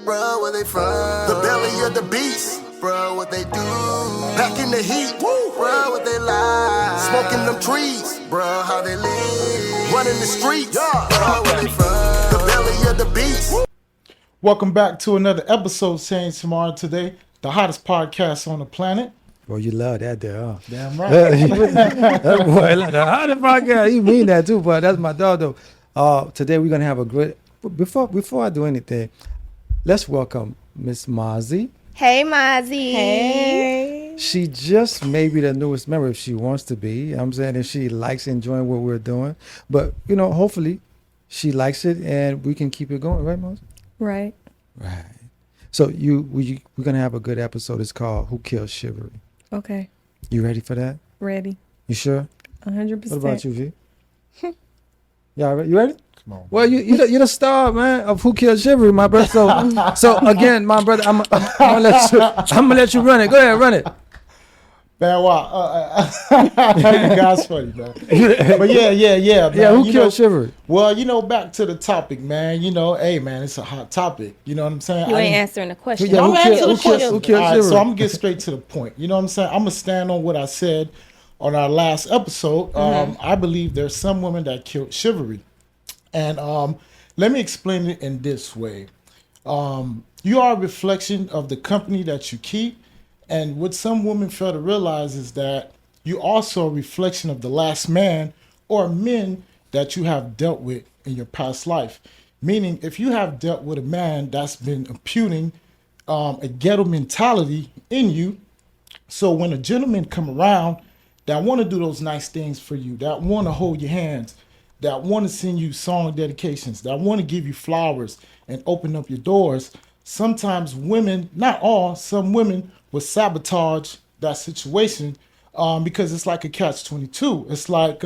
Bro, where they from? The belly of the beast. Bro, what they do? Back in the heat. Bro, what they like? Smoking them trees. Bro, how they live? Running the streets. Bro, where they from? The belly of the beast. Welcome back to another episode, Saying Tomorrow Today, the hottest podcast on the planet. Well, you love that there, huh? Damn right. That boy, like the hottest podcast. You mean that too, but that's my dog though. Today we're gonna have a great. Before I do anything, let's welcome Miss Mozzie. Hey, Mozzie. Hey. She just may be the newest member if she wants to be. I'm saying if she likes enjoying what we're doing, but hopefully she likes it and we can keep it going, right, Mozzie? Right. Right. So we're gonna have a good episode. It's called "Who Killed Chivalry." Okay. You ready for that? Ready. You sure? 100%. What about you, V? Yeah, you ready? Come on. Well, you're the star, man, of Who Killed Chivalry, my brother. So again, my brother, I'm gonna let you run it. Go ahead, run it. Man, wow. You guys funny, man. But yeah, man. Yeah, who killed chivalry? Well, back to the topic, man. Hey, man, it's a hot topic. You know what I'm saying? You ain't answering the question. Yeah, who killed All right, chivalry? so I'm going to get straight to the point. You know what I'm saying? I'm going to stand on what I said on our last episode. I believe there's some women that killed chivalry. And let me explain it in this way. You are a reflection of the company that you keep. And what some women fail to realize is that you also a reflection of the last man or men that you have dealt with in your past life. Meaning, if you have dealt with a man that's been imputing a ghetto mentality in you, so when a gentleman come around that want to do those nice things for you, that want to hold your hands, that want to send you song dedications, that want to give you flowers and open up your doors, sometimes women, not all, some women will sabotage that situation because it's like a catch-22. It's like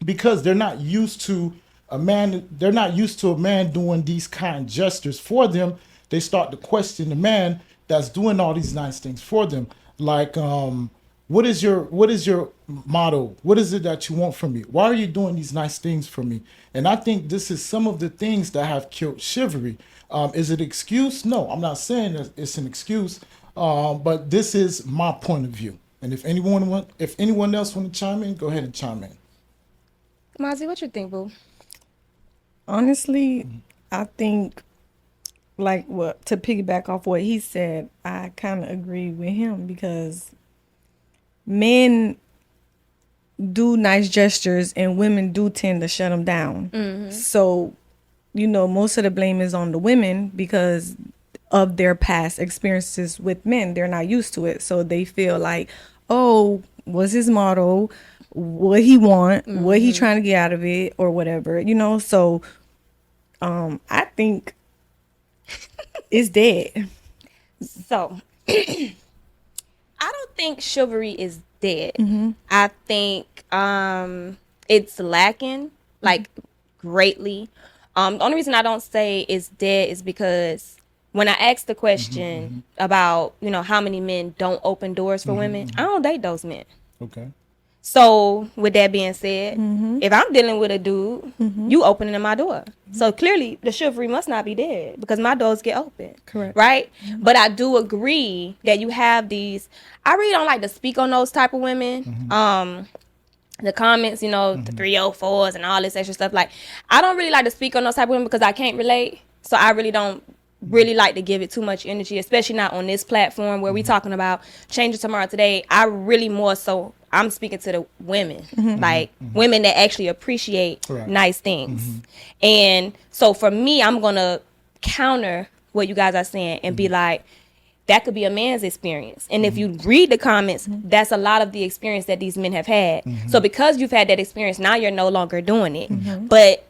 because they're not used to a man doing these kind gestures for them, they start to question the man that's doing all these nice things for them. Like, what is your motto? What is it that you want from me? Why are you doing these nice things for me? And I think this is some of the things that have killed chivalry. Is it an excuse? No, I'm not saying that it's an excuse. But this is my point of view. And if anyone else want to chime in, go ahead and chime in. Mozzie, what you think, boo? Honestly, I think, to piggyback off what he said, I kind of agree with him because men do nice gestures and women do tend to shut them down. Mm-hmm. So, most of the blame is on the women because of their past experiences with men. They're not used to it. So they feel like, oh, what's his motto? What he want? Mm-hmm. What he trying to get out of it or whatever, So I think it's dead. So I don't think chivalry is dead. Mm-hmm. I think it's lacking, greatly. The only reason I don't say it's dead is because when I asked the question about, how many men don't open doors for women, I don't date those men. Okay. So with that being said, if I'm dealing with a dude, you opening my door. So clearly the chivalry must not be dead because my doors get open. Correct. Right? But I do agree that you have these, I really don't like to speak on those type of women. The comments, the 304s and all this extra stuff. I don't really like to speak on those type of women because I can't relate. So I really don't really like to give it too much energy, especially not on this platform where we talking about changing tomorrow today. I really more so, I'm speaking to the women, women that actually appreciate nice things. And so for me, I'm going to counter what you guys are saying and be like, that could be a man's experience. And if you read the comments, that's a lot of the experience that these men have had. So because you've had that experience, now you're no longer doing it. But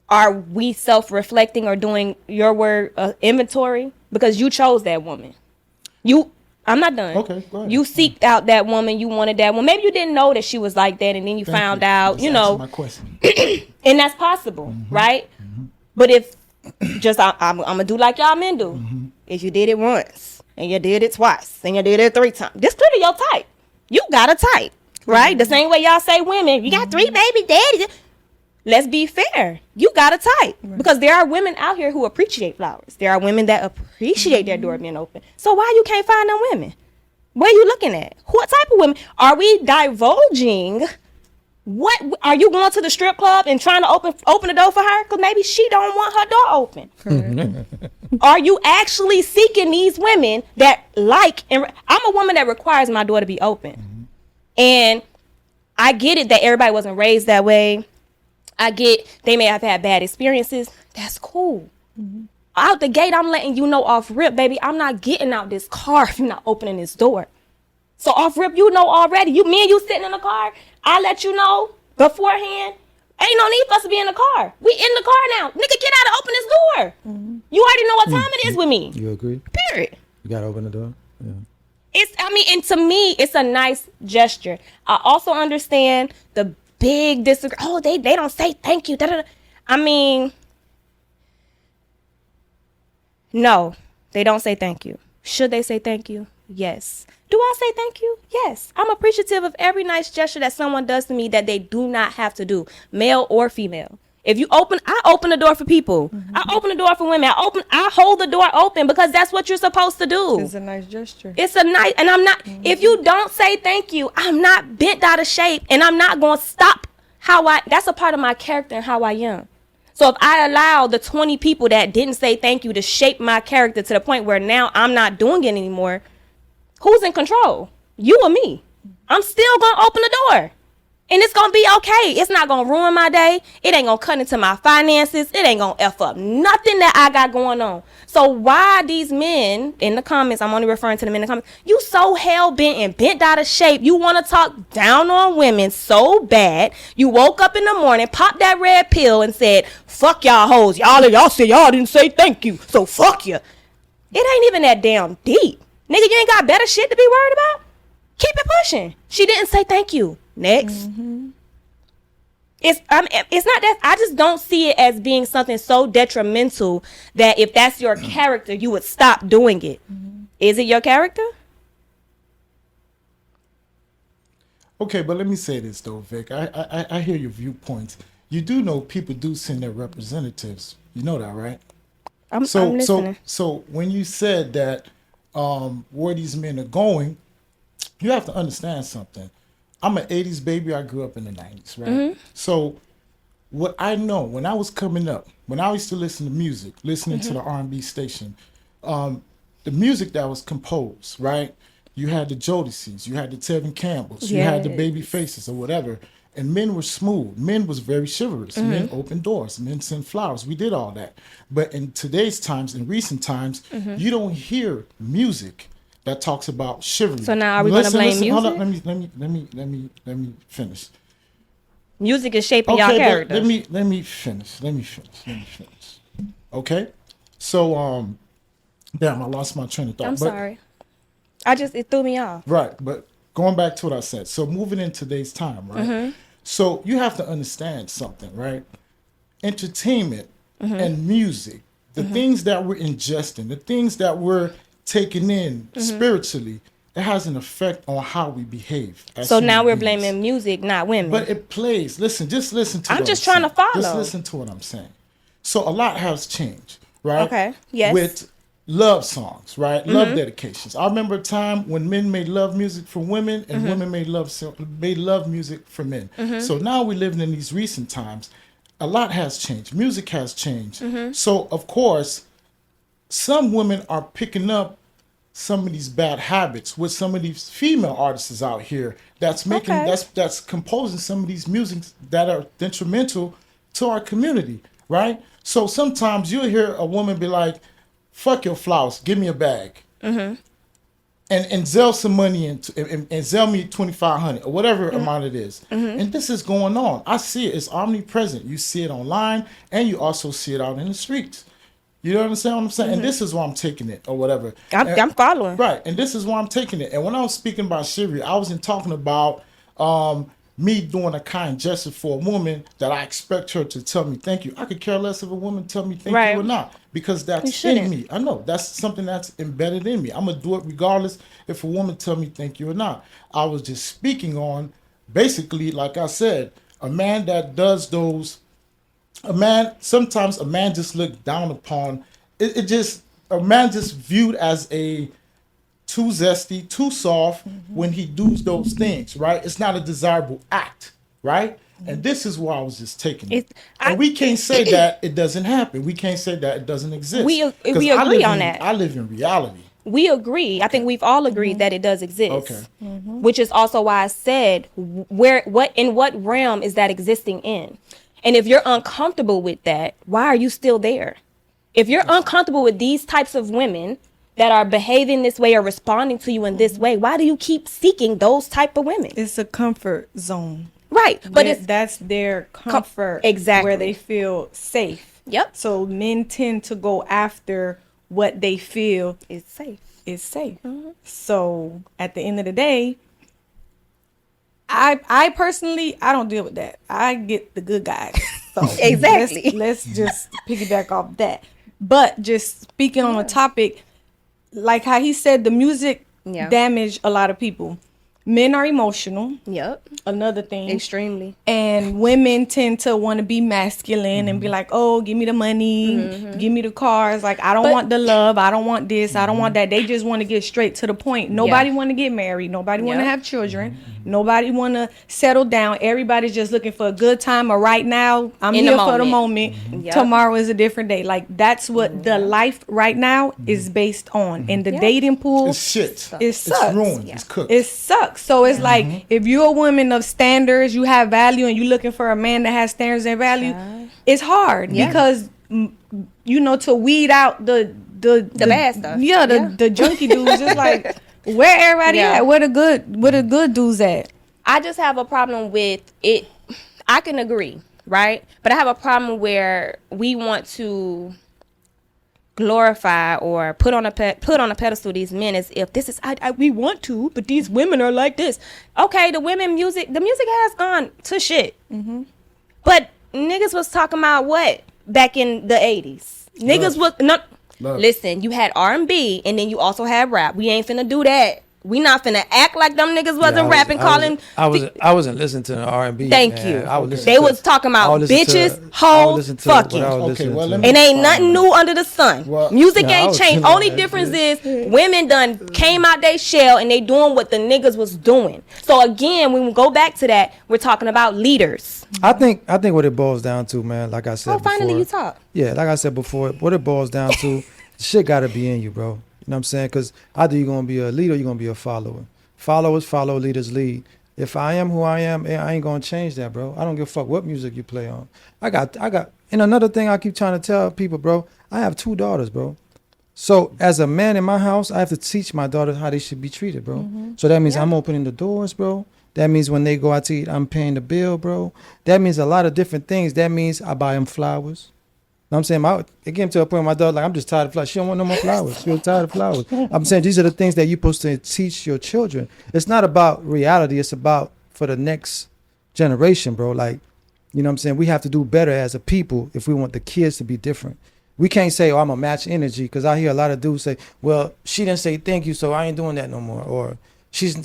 are we self-reflecting or doing your word inventory? Because you chose that woman. I'm not done. Okay, go ahead. You seeked out that woman. You wanted that one. Maybe you didn't know that she was like that, and then you found out, That's my question. and that's possible, right? But if I'm going to do like y'all men do. If you did it once, and you did it twice, and you did it 3 times, this clearly your type. You got a type, right? The same way y'all say women, you got 3 baby daddies. let's be fair. You got a type. Because there are women out here who appreciate flowers. There are women that appreciate their door being open. So why you can't find them women? What are you looking at? What type of women? Are we divulging? What are you going to the strip club and trying to open the door for her? Because maybe she don't want her door open. Are you actually seeking these women that like? And I'm a woman that requires my door to be open, and I get it that everybody wasn't raised that way. I get they may have had bad experiences. That's cool. Out the gate, I'm letting you know off rip, baby. I'm not getting out this car if you're not opening this door. So off rip, you know already. Me and you sitting in the car. I let you know beforehand. Ain't no need for us to be in the car. We in the car now. Nigga, get out and open this door. You already know what time it is with me. You agree? Period. You gotta open the door. Yeah. And to me, it's a nice gesture. I also understand the big disagreement. Oh, they don't say thank you. Da-da-da. I mean, no, they don't say thank you. Should they say thank you? Yes. Do I say thank you? Yes. I'm appreciative of every nice gesture that someone does to me that they do not have to do, male or female. If you I open the door for people. I open the door for women. I hold the door open because that's what you're supposed to do. It's a nice gesture. It's a nice, and I'm not, if you don't say thank you, I'm not bent out of shape, and I'm not going to stop that's a part of my character and how I am. So if I allow the 20 people that didn't say thank you to shape my character to the point where now I'm not doing it anymore, who's in control? You or me? I'm still going to open the door. And it's going to be okay. It's not going to ruin my day. It ain't going to cut into my finances. It ain't going to F up nothing that I got going on. So why these men in the comments, I'm only referring to them in the comments, you so hell-bent and bent out of shape. You want to talk down on women so bad. You woke up in the morning, popped that red pill and said, fuck y'all hoes. Y'all said y'all didn't say thank you. So fuck you. It ain't even that damn deep. Nigga, you ain't got better shit to be worried about? Keep it pushing. She didn't say thank you. Next. It's not that I just don't see it as being something so detrimental that if that's your character, you would stop doing it. Is it your character? Okay, but let me say this though, Vic. I hear your viewpoints. You do know people do send their representatives. You know that, right? I'm listening. So when you said that where these men are going, you have to understand something. I'm an 80s baby. I grew up in the 90s, right? So what I know, when I was coming up, when I used to listen to music, listening to the R&B station, the music that was composed, right? You had the Jodeci's, you had the Tevin Campbells, you had the Baby Faces or whatever. And men were smooth. Men was very chivalrous. Men opened doors. Men sent flowers. We did all that. But in today's times, in recent times, you don't hear music that talks about chivalry. So now are we going to blame music? Hold up, let me finish. Music is shaping y'all character. Let me finish. Okay? So damn, I lost my train of thought. I'm sorry. It threw me off. Right, but going back to what I said. So moving in today's time, right? So you have to understand something, right? Entertainment and music, the things that we're ingesting, the things that we're taking in spiritually, it has an effect on how we behave. So now we're blaming music, not women. But it plays. Listen, just listen to I'm just trying to follow. Just listen to what I'm saying. So a lot has changed, right? Okay, yes. With love songs, right? Love dedications. I remember a time when men made love music for women and women made love music for men. So now we're living in these recent times. A lot has changed. Music has changed. So, of course, some women are picking up some of these bad habits with some of these female artists out here that's making that's composing some of these musics that are detrimental to our community, right? So sometimes you'll hear a woman be like, fuck your flowers, give me a bag. And sell some money and sell me $2,500 or whatever amount it is. And this is going on. I see it. It's omnipresent. You see it online and you also see it out in the streets. You know what I'm saying? And this is why I'm taking it or whatever. I'm following. Right. And this is why I'm taking it. And when I was speaking about chivalry, I wasn't talking about me doing a kind gesture for a woman that I expect her to tell me thank you. I could care less if a woman tell me thank you or not, because that's in me. I know that's something that's embedded in me. I'm gonna do it regardless if a woman tell me thank you or not. I was just speaking on basically, like I said, a man that does those sometimes a man just looked down upon. A man just viewed as a too zesty, too soft when he does those things, right? It's not a desirable act, right? And this is why I was just taking it. And we can't say that it doesn't happen. We can't say that it doesn't exist. We 'Cause agree on that. I live in reality. We agree. I think we've all agreed that it does exist. Okay. Which is also why I said in what realm is that existing in? And if you're uncomfortable with that, why are you still there? If you're uncomfortable with these types of women that are behaving this way or responding to you in this way, why do you keep seeking those type of women? It's a comfort zone. Right. But that's their comfort. Exactly. Where they feel safe. Yep. So men tend to go after what they feel it's safe. is safe. So at the end of the day, I personally, I don't deal with that. I get the good guys. So Exactly. let's just piggyback off that. But just speaking on the topic, like how he said, the music damaged a lot of people. Men are emotional. Yep. Another thing. Extremely. And women tend to want to be masculine and be like, oh, give me the money, give me the cars. Like, I don't want the love. I don't want this. I don't want that. They just want to get straight to the point. Nobody want to get married. Nobody want to have children. Nobody want to settle down. Everybody's just looking for a good time or right now. I'm In here the for the moment. moment. Tomorrow is a different day. Like, that's what the life right now is based on. And the dating pool. It's shit. It sucks. It's ruined. It's cooked. It sucks. So it's like, if you're a woman of standards, you have value, and you're looking for a man that has standards and value, it's hard because to weed out the bad stuff. Yeah, the junkie dudes. It's like, where everybody at? Where the good dudes at? I just have a problem with it. I can agree, right? But I have a problem where we want to glorify or put on a pedestal these men as if this is we want to, but these women are like this. Okay, the music has gone to shit. But niggas was talking about what back in the 80s? Niggas was not. Listen, you had R&B and then you also had rap. We ain't finna do that. We not finna act like them niggas wasn't rapping, I wasn't listening to the R&B. Thank man. you. They was talking about bitches, hoes, fucking. Okay, well, It ain't nothing new under the sun. Well, Music ain't changed. Only difference is women done came out they shell and they doing what the niggas was doing. So again, when we go back to that, we're talking about leaders. I think what it boils down to, man, like I said before. Finally you talk. Yeah, like I said before, what it boils down to, shit gotta be in you, bro. You know what I'm saying? Because either you're going to be a leader or you're going to be a follower. Followers follow, leaders lead. If I am who I am, I ain't going to change that, bro. I don't give a fuck what music you play on. I got, and another thing I keep trying to tell people, bro, I have 2 daughters, bro. So as a man in my house, I have to teach my daughters how they should be treated, bro. So that means I'm opening the doors, bro. That means when they go out to eat, I'm paying the bill, bro. That means a lot of different things. That means I buy them flowers. Know what I'm saying? It came to a point where my daughter, like, I'm just tired of flowers. She don't want no more flowers. She was tired of flowers. I'm saying these are the things that you're supposed to teach your children. It's not about reality. It's about for the next generation, bro. Like, you know what I'm saying? We have to do better as a people if we want the kids to be different. We can't say, oh, I'm a match energy, because I hear a lot of dudes say, well, she didn't say thank you, so I ain't doing that no more. Or she's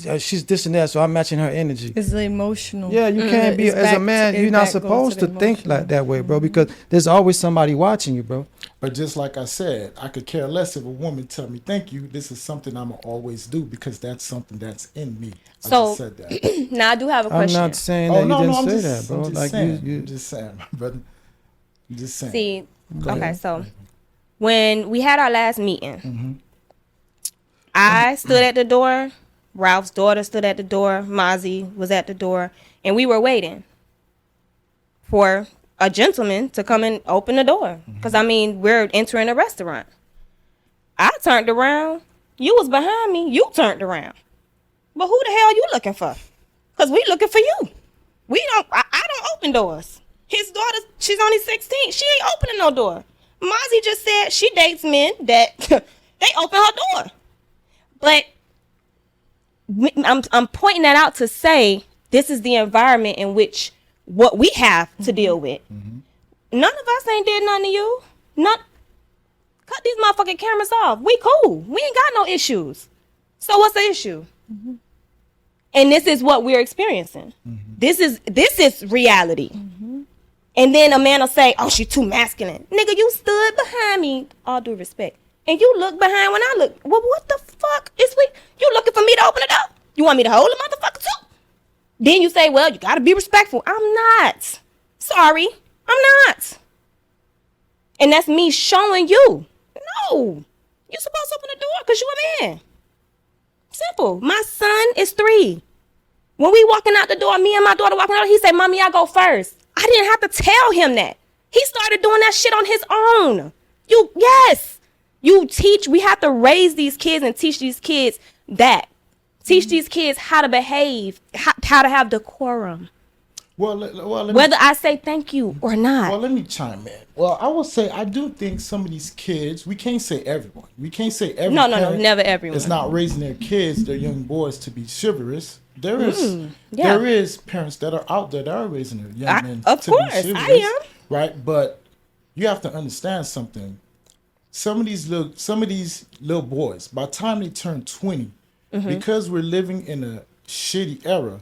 this and that, so I'm matching her energy. It's emotional. Yeah, you can't be, as a man, you're not supposed to think like that way, bro, because there's always somebody watching you, bro. But just like I said, I could care less if a woman tell me thank you. This is something I'm going to always do because that's something that's in me. I just said that. Now I do have a question. I'm not saying that you didn't say that, bro. Like I'm just saying, brother. I'm just saying. See, okay, so when we had our last meeting, I stood at the door. Ralph's daughter stood at the door. Mozzie was at the door. And we were waiting for a gentleman to come and open the door. Because, I mean, we're entering a restaurant. I turned around. You was behind me. You turned around. But who the hell you looking for? Because we looking for you. I don't open doors. His daughter, she's only 16. She ain't opening no door. Mozzie just said she dates men that they open her door. But I'm pointing that out to say this is the environment in which what we have to deal with. None of us ain't did nothing to you. Cut these motherfucking cameras off. We cool. We ain't got no issues. So what's the issue? And this is what we're experiencing. This is reality. And then a man will say, oh, she too masculine. Nigga, you stood behind me, all due respect. And you look behind when I look. Well, what the fuck is we? You looking for me to open it up? You want me to hold the motherfucker too? Then you say, well, you got to be respectful. I'm not. Sorry. I'm not. And that's me showing you. No. You're supposed to open the door because you're a man. Simple. My son is 3. When we walking out the door, me and my daughter walking out, he said, Mommy, I go first. I didn't have to tell him that. He started doing that shit on his own. You teach, we have to raise these kids and teach these kids that. Teach these kids how to behave, how to have decorum. Whether I say thank you or not. Well, let me chime in. Well, I will say I do think some of these kids, we can't say everyone. We can't say every No, parent never everyone. is not raising their kids, their young boys, to be chivalrous. There is parents that are out there that are raising their young men to be chivalrous. I am. Right? But you have to understand something. Some of these little boys, by the time they turn 20, because we're living in a shitty era,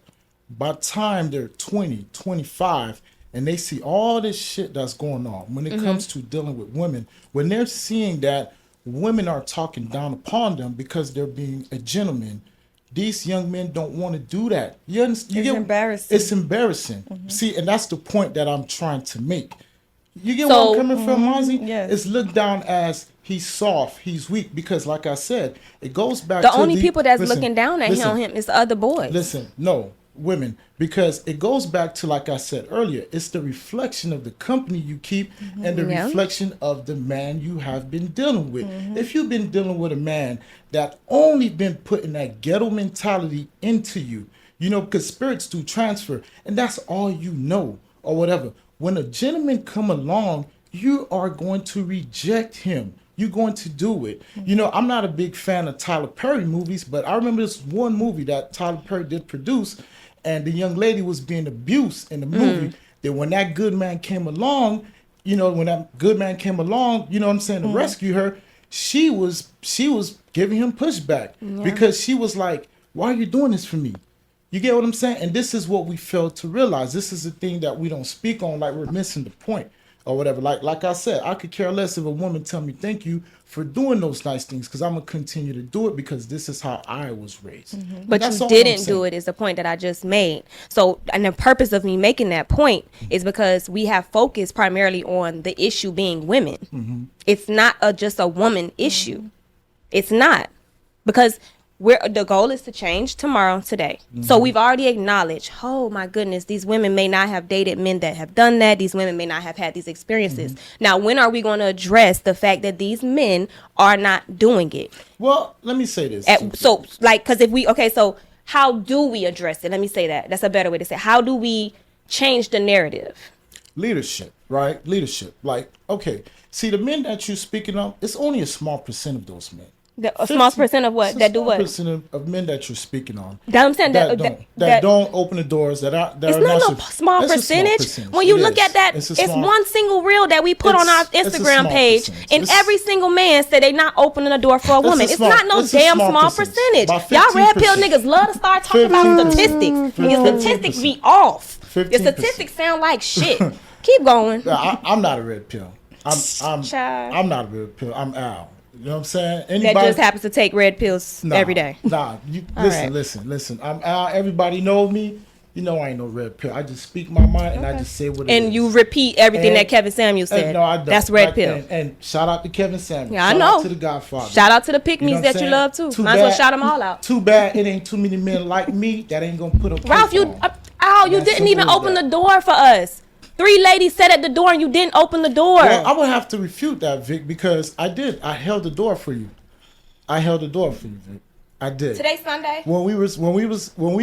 by the time they're 20, 25, and they see all this shit that's going on when it comes to dealing with women, when they're seeing that women are talking down upon them because they're being a gentleman, these young men don't want to do that. It's embarrassing. It's embarrassing. See, and that's the point that I'm trying to make. You get where I'm coming from, Mozzie? Yes. It's looked down as he's soft, he's weak, because like I said, it goes back The to only people that's looking down at him is the other boys. Listen, no, women, because it goes back to, like I said earlier, it's the reflection of the company you keep and the reflection of the man you have been dealing with. If you've been dealing with a man that only been putting that ghetto mentality into you, you know, because spirits do transfer, and that's all you know, or whatever. When a gentleman come along, you are going to reject him. You're going to do it. You know, I'm not a big fan of Tyler Perry movies, but I remember this one movie that Tyler Perry did produce, and the young lady was being abused in the movie. That when that good man came along, you know, what I'm saying, to rescue her, she was giving him pushback because she was like, why are you doing this for me? You get what I'm saying? And this is what we fail to realize. This is the thing that we don't speak on, like we're missing the point or whatever. Like I said, I could care less if a woman tell me thank you for doing those nice things, because I'm going to continue to do it because this is how I was raised. But you didn't do it is the point that I just made. So, and the purpose of me making that point is because we have focused primarily on the issue being women. It's not just a woman issue. It's not. Because the goal is to change tomorrow, today. So we've already acknowledged, oh my goodness, these women may not have dated men that have done that. These women may not have had these experiences. Now, when are we going to address the fact that these men are not doing it? Well, let me say this. So how do we address it? Let me say that. That's a better way to say it. How do we change the narrative? Leadership, right? Leadership. Like, okay, see, the men that you're speaking of, it's only a small percent of those men. A small percent of what? That do what? Percent of men that you're speaking on. I'm saying that don't open the doors. It's not no small percentage. When you look at that, it's one single reel that we put on our Instagram page, and every single man said they not opening the door for a woman. It's not no damn small percentage. Y'all red pill niggas love to start talking about statistics. Your statistics be off. Your statistics sound like shit. Keep going. I'm not a red pill. I'm not a red pill. I'm Al. You know what I'm saying? Anybody that just happens to take red pills every day. Listen. I'm Al. Everybody know me. You know I ain't no red pill. I just speak my mind and I just say what it is. And you repeat everything that Kevin Samuel said. No, I don't. That's red pill. And shout out to Kevin Samuel. Yeah, shout I know. Out to the Godfather. Shout out to the pick-me's that you love too. Might as well shout them all out. Too bad it ain't too many men like me that ain't gonna put up. Ralph, you didn't even open the door for us. 3 ladies sat at the door and you didn't open the door. Well, I would have to refute that, Vic, because I did. I held the door for you. Vic. I did. Today's Sunday. When we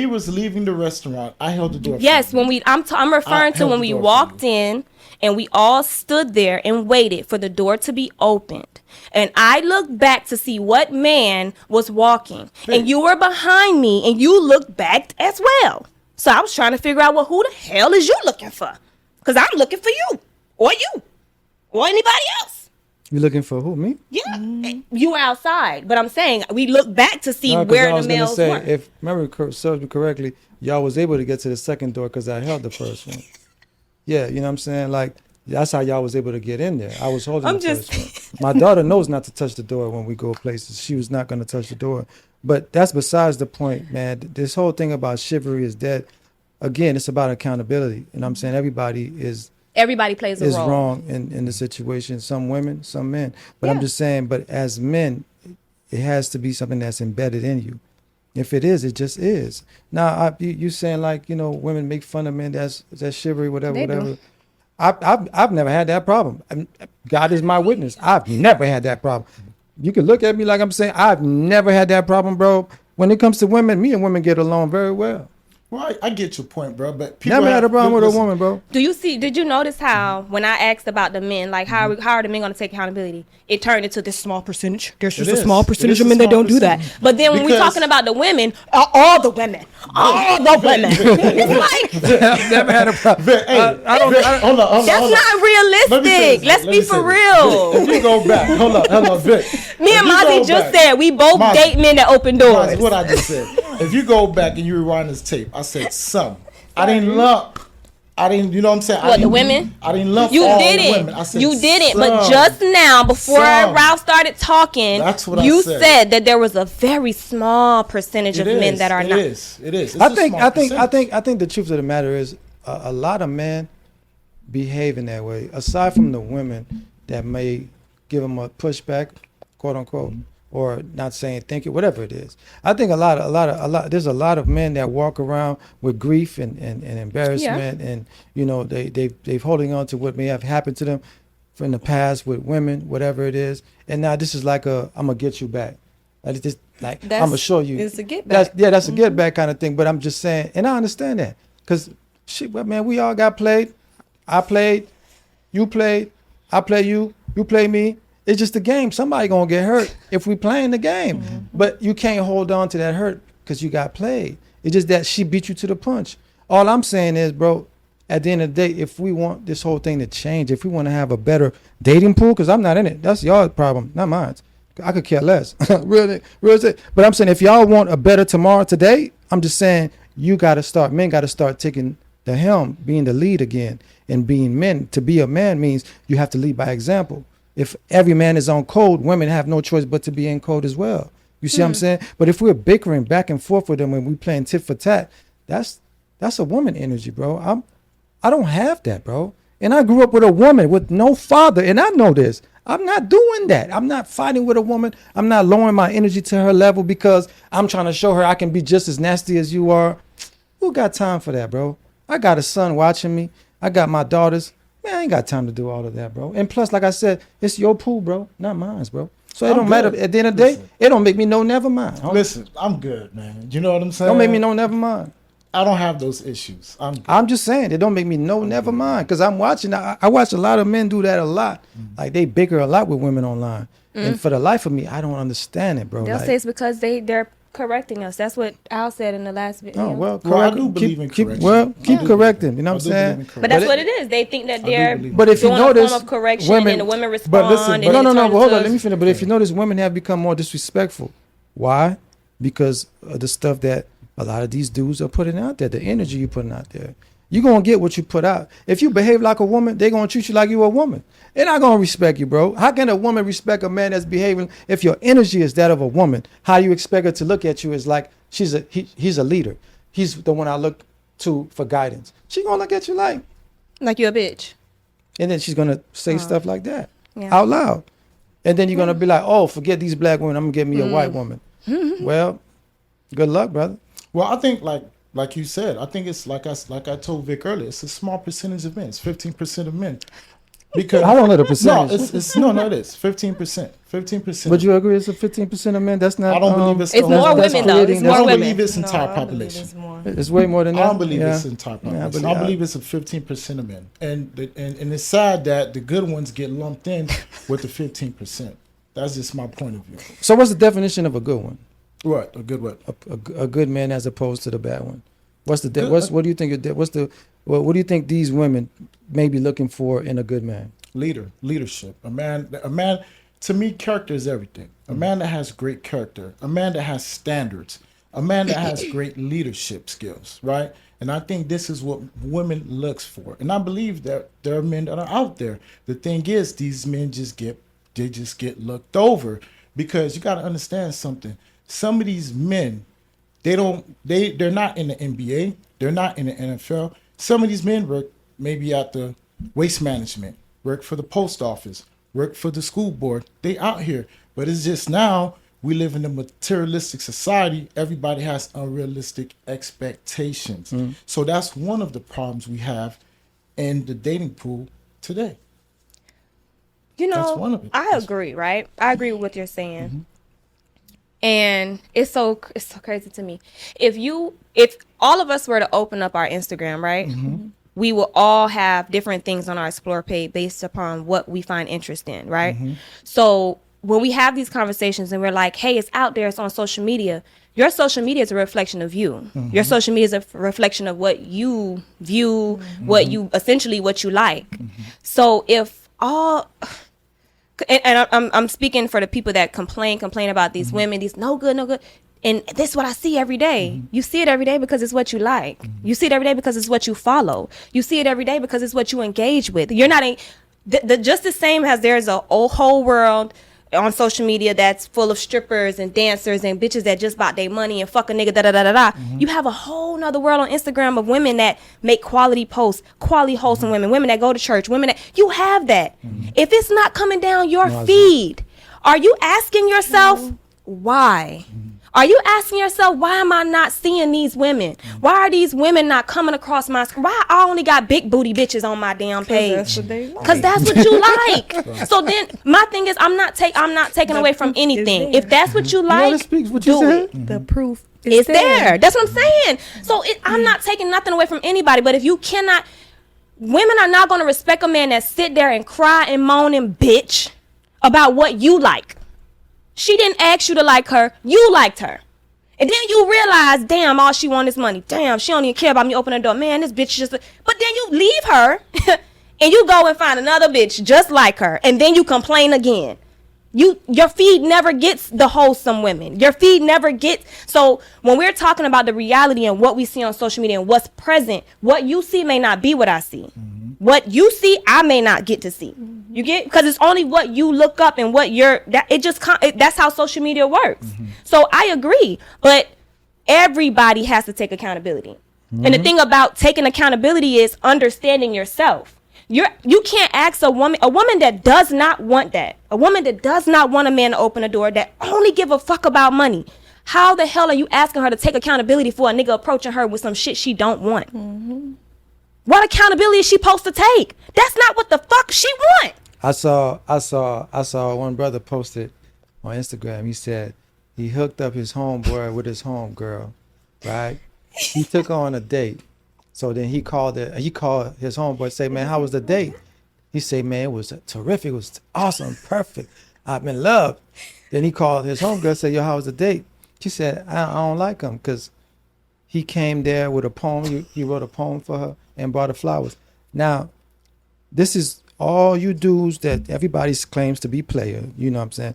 was leaving the restaurant, I held the door. Yes, for you. I'm referring to when we walked in and we all stood there and waited for the door to be opened. And I looked back to see what man was walking, and you were behind me, and you looked back as well. So I was trying to figure out, well, who the hell is you looking for? Because I'm looking for you, or anybody else. You looking for who? Me? Yeah, you were outside, but I'm saying we look back to see where the males were. If memory serves me correctly, y'all was able to get to the second door because I held the first one. Yeah, you know what I'm saying? Like, that's how y'all was able to get in there. I was holding I'm the just- touch. My daughter knows not to touch the door when we go places. She was not going to touch the door. But that's besides the point, man. This whole thing about chivalry is dead. Again, it's about accountability. You know what I'm saying? Everybody Everybody plays a is role. wrong in the situation. Some women, some men. But I'm Yeah. just saying, but as men, it has to be something that's embedded in you. If it is, it just is. Now, you saying like, you know, women make fun of men, that's chivalry, whatever, They do. whatever. I've never had that problem. God is my witness. I've never had that problem. You can look at me like I'm saying I've never had that problem, bro. When it comes to women, me and women get along very well. Well, I get your point, bro. But people Never had a problem with a listen, woman, bro. Did you notice how when I asked about the men, like how are the men going to take accountability? It turned into this small percentage. There's just It a is. small It percentage is of a men that small don't do that. percentage. But then when we're Because- talking about the women, all the women. It's like I've never had a problem. Vic, hey, Vic, hold on, that's hold on. not Let me say realistic. this, Let's let be me say for this. real. Vic, if you go back, hold on, Vic. Me If and you Mozzie go just back- said we both Mozzie, date men that open doors. That's what I just said. If you go back and you rewind this tape, I said some. I didn't lump. I didn't. You know what I'm saying? I What, the didn't- women? I didn't lump You all the didn't. women. I said You didn't. But some. just now, before Some. Ralph started talking, That's what I you said. said that there was a very small percentage It of men is, that are it not. is. It is. It's I a think small percentage. I think the truth of the matter is a lot of men behave in that way. Aside from the women that may give them a pushback, quote unquote, or not saying thank you, whatever it is. I think a lot. There's a lot of men that walk around with grief and embarrassment, and you know they've holding on to what may have happened to them from the past with women, whatever it is. And now this is like I'm gonna get you back. Like, it's just like I'm gonna show you. It's a get back. That's a get back kind of thing. But I'm just saying, and I understand that because shit, well, man, we all got played. I played, you played, I play you, you play me. It's just a game. Somebody gonna get hurt if we playing the game. But you can't hold on to that hurt because you got played. It's just that she beat you to the punch. All I'm saying is, bro, at the end of the day, if we want this whole thing to change, if we want to have a better dating pool, because I'm not in it. That's y'all's problem, not mine. I could care less. real. But I'm saying if y'all want a better tomorrow today, I'm just saying you got to start. Men got to start taking the helm, being the lead again, and being men. To be a man means you have to lead by example. If every man is on code, women have no choice but to be in code as well. You see what I'm saying? But if we're bickering back and forth with them when we playing tit for tat, that's a woman energy, bro. I don't have that, bro. And I grew up with a woman with no father, and I know this. I'm not doing that. I'm not fighting with a woman. I'm not lowering my energy to her level because I'm trying to show her I can be just as nasty as you are. Who got time for that, bro? I got a son watching me. I got my daughters. Man, I ain't got time to do all of that, bro. And plus, like I said, it's your pool, bro, not mine, bro. So it I'm don't matter. good. At the end of the day, Listen. it don't make me no never mind. Listen, I'm good, man. You know what I'm saying? Don't make me no never mind. I don't have those issues. I'm good. I'm just saying it don't make me no never mind because I'm watching. I watch a lot of men do that a lot. Like they bicker a lot with women online, and for the life of me, I don't understand it, bro. They'll Like, say it's because they're correcting us. That's what Al said in the last video. oh well, Well, I correct- do believe in keep correction. well, I keep do correcting. You know I what do I'm believe saying? in But that's But what it is. They think that do they're believe in But if you doing notice, a form of correction women, and the women but respond. listen, and but- no, it no, turns but hold on, into- let me finish. But if you notice, women have become more disrespectful. Why? Because of the stuff that a lot of these dudes are putting out there, the energy you're putting out there. You're going to get what you put out. If you behave like a woman, they're going to treat you like you're a woman. They're not going to respect you, bro. How can a woman respect a man that's behaving if your energy is that of a woman? How you expect her to look at you is like he's a leader. He's the one I look to for guidance. She going to look at you like, like you're a bitch. and then she's going to say stuff like that Yeah. out loud. And then you're going to be like, oh, forget these black women. I'm going to get me a white woman. Well, good luck, brother. Well, I think like you said, I think it's like I told Vic earlier. It's a small percentage of men. It's 15% of men. Because I don't know the no, percentage. it's no, it is 15%. 15%. Would you agree it's a 15% of men? That's not. I don't believe it's. It's the whole- more that's women though. It's creating- I more don't women. believe it's No, entire I believe population. it's more. It's way more than that. I don't believe Yeah. it's entire Yeah, population. but I believe it's a 15% of men, and it's sad that the good ones get lumped in with the 15%. That's just my point of view. So what's the definition of a good one? What a good what? A good man as opposed to the bad one. What's the Good- what do you think? What do you think these women may be looking for in a good man? Leadership. A man. To me, character is everything. A man that has great character. A man that has standards. A man that has great leadership skills. Right. And I think this is what women looks for. And I believe that there are men that are out there. The thing is, these men just get looked over, because you got to understand something. Some of these men, they're not in the NBA, they're not in the NFL. Some of these men work maybe at the waste management, work for the post office, work for the school board. They out here, but it's just now we live in a materialistic society. Everybody has unrealistic expectations. So that's one of the problems we have in the dating pool today. You That's know, one of it. I agree, right? I agree with what you're saying. And it's so crazy to me. If all of us were to open up our Instagram, right? We will all have different things on our explore page based upon what we find interest in, right? So when we have these conversations and we're like, hey, it's out there, it's on social media. Your social media is a reflection of you. Your social media is a reflection of what you view, what you like. So if all, and I'm speaking for the people that complain about these women, these no good. And this is what I see every day. You see it every day because it's what you like. You see it every day because it's what you follow. You see it every day because it's what you engage with. You're not just the same as there's a whole world on social media that's full of strippers and dancers and bitches that just bought their money and fuck a nigga, da-da-da-da-da. You have a whole nother world on Instagram of women that make quality posts, quality wholesome women that go to church, women that, you have that. If it's not coming down your feed, are you asking yourself why? Are you asking yourself, why am I not seeing these women? Why are these women not coming across my screen? Why I only got big booty bitches on my damn page? Because that's what you like. So then my thing is, I'm not taking away from anything. If that's what you like, do it. The proof is there. That's what I'm saying. So I'm not taking nothing away from anybody. But if you cannot, women are not going to respect a man that sit there and cry and moan and bitch about what you like. She didn't ask you to like her. You liked her. And then you realize, damn, all she want is money. Damn, she don't even care about me opening the door. Man, this bitch just... But then you leave her and you go and find another bitch just like her. And then you complain again. Your feed never gets the wholesome women. Your feed never gets... So when we're talking about the reality and what we see on social media and what's present, what you see may not be what I see. What you see, I may not get to see. You get? Because it's only what you look up and what that's how social media works. So I agree. But everybody has to take accountability. And the thing about taking accountability is understanding yourself. You can't ask a woman that does not want that, a woman that does not want a man to open a door, that only give a fuck about money. How the hell are you asking her to take accountability for a nigga approaching her with some shit she don't want? What accountability is she supposed to take? That's not what the fuck she want. I saw one brother posted on Instagram. He said he hooked up his homeboy with his homegirl, right? He took her on a date. So then he called his homeboy, say, man, how was the date? He said, man, it was terrific. It was awesome, perfect. I'm in love. Then he called his homegirl, said, yo, how was the date? She said, I don't like him because he came there with a poem. He wrote a poem for her and brought her flowers. Now, this is all you dudes that everybody claims to be player. You know what I'm saying?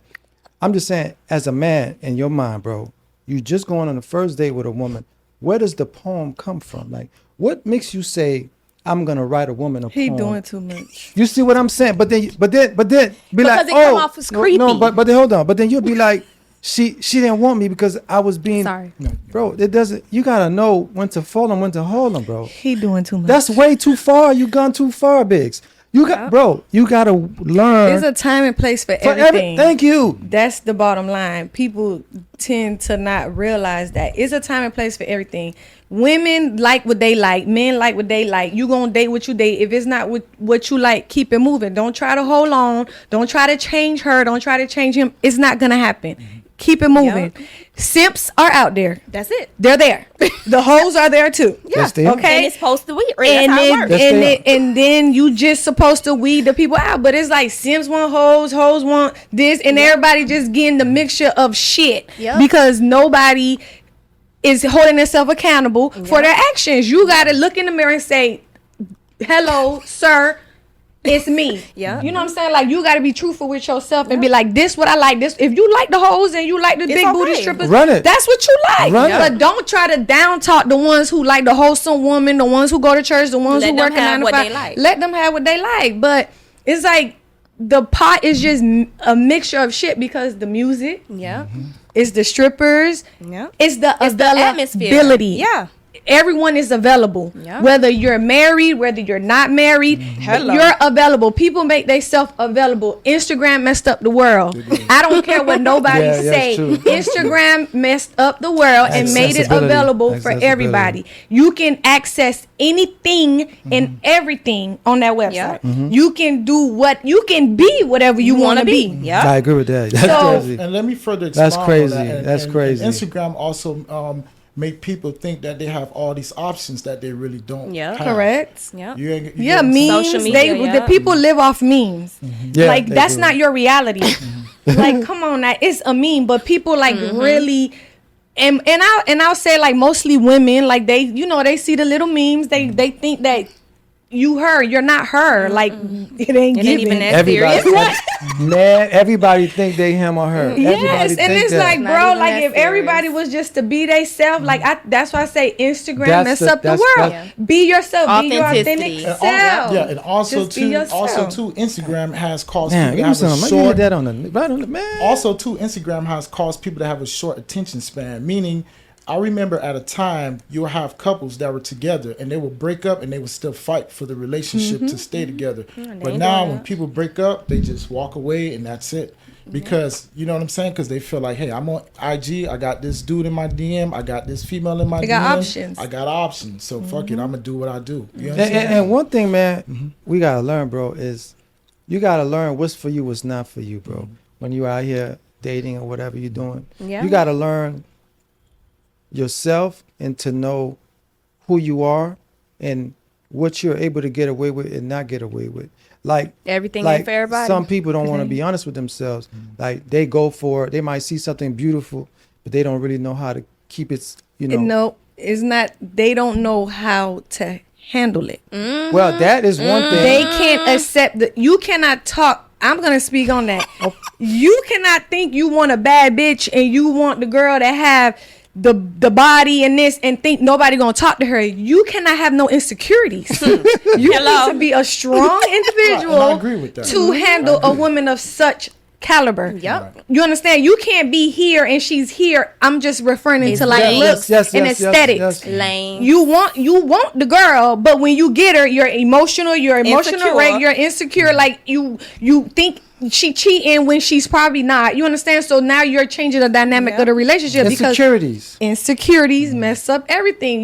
I'm just saying, as a man in your mind, bro, you just going on the first date with a woman. Where does the poem come from? Like, what makes you say, I'm gonna write a woman a poem? He doing too much. You see what I'm saying? But then be because like, it come off as creepy. No, but then hold on. But then you'll be like, she didn't want me because I was being sorry. Bro, it doesn't. You gotta know when to fall and when to hold them, bro. He doing too much. That's way too far. You gone too far, Biggs. You gotta learn. There's a time and place for everything. Thank you. That's the bottom line. People tend to not realize that it's a time and place for everything. Women like what they like. Men like what they like. You gonna date what you date. If it's not what you like, keep it moving. Don't try to hold on. Don't try to change her. Don't try to change him. It's not gonna happen. Keep it moving. Yep. Simps are out there. That's it. They're there. The hoes are there too. Yeah. Okay. And it's supposed to weed. And then you just supposed to weed the people out. But it's like Simps want hoes want this, and everybody just getting the mixture of shit because nobody is holding themselves accountable for their actions. You got to look in the mirror and say, hello, sir. It's me. Yeah. You know what I'm saying? Like, you got to be truthful with yourself and be like, this what I like. This, if you like the hoes and you like the big booty okay. strippers, Run it. that's what you like. Run it. But don't try to down talk the ones who like the wholesome woman, the ones who go to church, the ones Let who them work at have 9 to what 5. they like. Let them have what they like. But it's like the pot is just a mixture of shit because the music, Yeah. it's the strippers, Yeah. it's the atmosphere. availability. Yeah. Everyone is available. Yeah. Whether you're married, whether you're not married, Hello. you're available. People make themselves available. Instagram messed up the world. I don't care what nobody Yeah, yeah, say. it's true. Instagram messed up the world and made it Accessibility. available for Accessibility. everybody. You can access anything and everything on that website. Yeah. You can do what you can be whatever you want to be. Yeah. I agree with that. That's So- crazy. And let me further That's expound crazy. on that. That's crazy. And Instagram also make people think that they have all these options that they really don't. Yeah. have. Correct. Yeah. You ain't, you Yeah, get what I'm saying? memes. Social media, The yeah. people live off memes. Yeah, Like they that's do. not your reality. Like, come on, now it's a meme, but people like really. And I'll say like mostly women, like they they see the little memes, they think that you her, you're not her. Like it ain't It ain't given. even that Everybody, serious. man, everybody think they him or her. Everybody Yes, and think it's that. like, Not bro, even like that if everybody serious. was just to be they self, like that's why I say Instagram That's mess the- up the that's- world. that's- Be yourself, be your Authenticity. authentic And self. yeah, and also Just be too, yourself. Instagram has caused Man, people give to me have some. a I need short. that on the right on the man. Also, too, Instagram has caused people to have a short attention span. Meaning, I remember at a time you'll have couples that were together and they will break up and they will still fight for the relationship to stay together. But now, when people break up, they just walk away and that's it. Because you know what I'm saying? Because they feel like, hey, I'm on IG. I got this dude in my DM. I got this female in my They DM. got options. I got options. So fuck it. I'm gonna do what I do. You know what I'm And, saying? and one thing, man, we gotta learn, bro, is you gotta learn what's for you, what's not for you, bro. When you out here dating or whatever you're doing, Yeah. you gotta learn yourself and to know who you are and what you're able to get away with and not get away with. Like Everything like ain't for everybody. some people don't want to be honest with themselves. Like they go for it. They might see something beautiful, but they don't really know how to keep it. No, it's not. They don't know how to handle it. Well, that is one thing. They can't accept that. You cannot talk. I'm gonna speak on that. You cannot think you want a bad bitch and you want the girl that have the body and this and think nobody gonna talk to her. You cannot have no insecurities. You Hello. need to be a strong individual And I agree with that. to handle a woman of such caliber. Yep. You understand? You can't be here and she's here. I'm just referring to like Yes, looks yes, and yes, aesthetics. yes. Lame. You want the girl, but when you get her, you're emotional Insecure. wreck, you're insecure, like you think she cheating when she's probably not. You understand? So now you're changing the dynamic Yeah. of the relationship because Insecurities. insecurities mess up everything.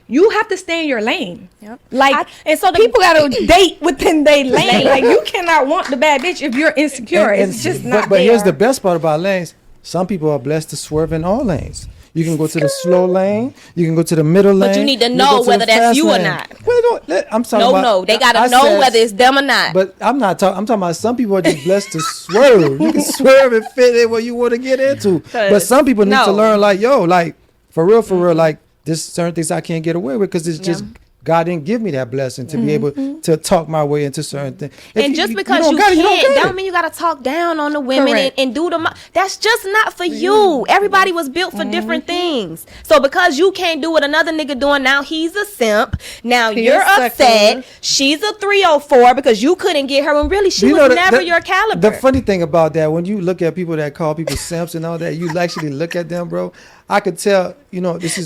You have to stay in your lane. Yep. Like and so the- people gotta date within their lane. Like you cannot want the bad bitch if you're insecure. And- It's just but, not But there. here's the best part about lanes. Some people are blessed to swerve in all lanes. You can go to the slow lane. You can go to the middle lane. But you need to can know go to whether the that's fast you or lane. not. Well, I'm talking about. No, they I gotta know said- whether it's them or not. But I'm not talking. I'm talking about some people are just blessed to swerve. You can swerve and fit in what you want to get into. But some people need to no. learn, like, yo, like for real, like there's certain things I can't get away with because it's just God didn't give me that blessing to be able to talk my way into certain things. If And just because don't you got it, can't, got don't it. mean you gotta talk down on the women and, Correct. and do them. That's just not for you. Everybody was built for different things. So because you can't do what another nigga doing, now he's a simp. Now He you're a sucker. upset. She's a 304 because you couldn't get her when really she was the- never the- your caliber. The funny thing about that, when you look at people that call people simps and all that, you actually look at them, bro. I could tell, this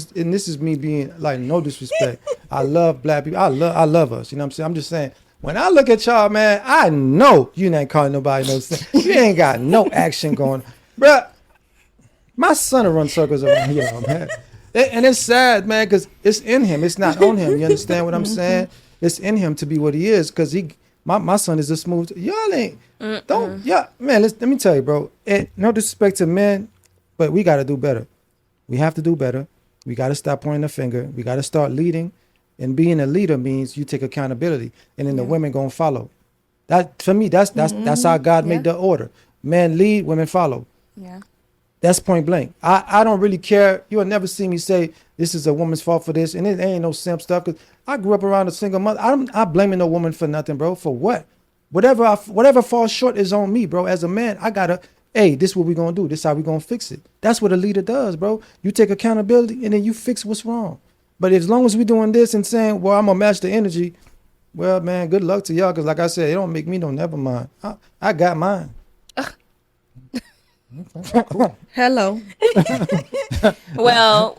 is me being like no disrespect. I love black people. I love us. You know what I'm saying? I'm just saying, when I look at y'all, man, I know you ain't calling nobody no simp. You ain't got no action going, bruh. My son will run circles around y'all, man. And it's sad, man, because it's in him. It's not on him. You understand what I'm saying? It's in him to be what he is, because my son is a smooth. Y'all ain't don't man. Let me tell you, bro. No disrespect to men, but we got to do better. We have to do better. We got to stop pointing the finger. We got to start leading, and being a leader means you take accountability, and then the women gonna follow. That for me, that's how God made the order. Men lead, women follow. yeah. That's point blank. I don't really care. You will never see me say this is a woman's fault for this, and it ain't no simp stuff. Cause I grew up around a single mother. I'm not blaming no woman for nothing, bro. For what? whatever falls short is on me, bro. As a man, I gotta, hey, this is what we gonna do. This is how we gonna fix it. That's what a leader does, bro. You take accountability and then you fix what's wrong. But as long as we doing this and saying, well, I'm gonna match the energy, well, man, good luck to y'all. Cause like I said, it don't make me no never mind. I got mine. Hello. Well,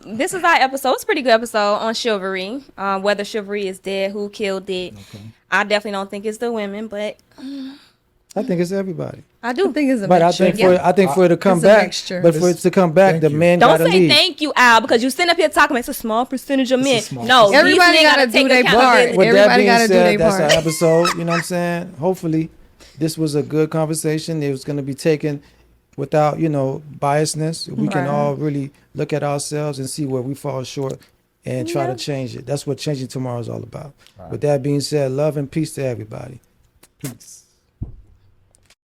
this is our episode. It's a pretty good episode on chivalry. Whether chivalry is dead, who killed it. Okay. I definitely don't think it's the women, but I think it's everybody. I do. I think it's a But mixture. I think for it to come It's a back, mixture. but for it to come back, the man Don't gotta say lead. thank you, Al, because you sit up here talking about it's a small percentage of men. No, Everybody these men gotta do take their part. accountability. With that Everybody being gotta do said, their that's part. our episode. You know what I'm saying? Hopefully, this was a good conversation. It was going to be taken without, biasness. We can Right. all really look at ourselves and see where we fall short and try to change it. That's what changing tomorrow is all about. With that being said, love and peace to everybody. Peace.